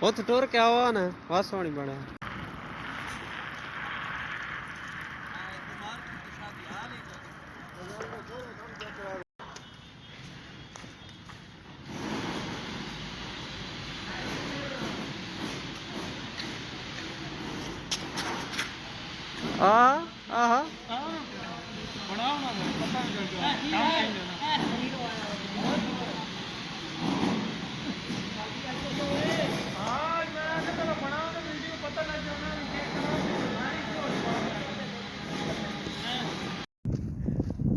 ਉੱਥੇ ਟੁਰ ਕੇ ਆਵਾ ਨਾ ਬਸ ਸੋਹਣੀ ਬਣਾ ਆਹ ਬਣਾਓ ਨਾ ਪਤਾ ਨਹੀਂ ਚੱਲਦਾ